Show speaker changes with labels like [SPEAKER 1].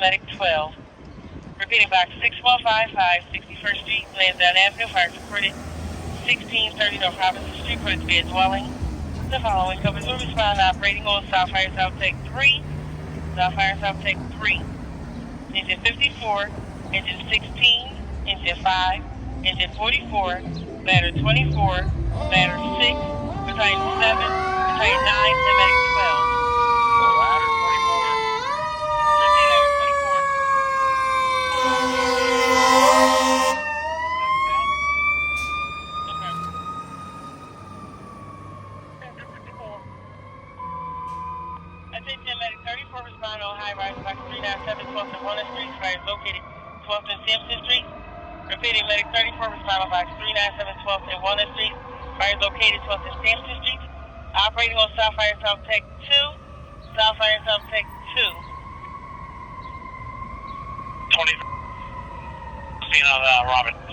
[SPEAKER 1] Medic 12. Repeating box 6155, 61st Street, Lansdowne Avenue. Fire reported 1630 North Robinson Street for it to be a dwelling. The following companies will respond operating on South Fire South Tech 3, South Fire South Tech 3, Engine 54, Engine 16, Engine 5, Engine 44, Ladder 24, Ladder 6, Battalion 7, Battalion 9, and Medic 12. Ladder 44. Repeat Ladder 24. Attention Medic 34, respond on high rise box 397, 12th and Walnut Street. Fire is located 12th and Sampson Street. Repeating Medic 34, respond on box 397, 12th and Walnut Street. Fire is located 12th and Sampson Street. Operating on South Fire South Tech 2, South Fire South Tech 2.
[SPEAKER 2] 20. Robin.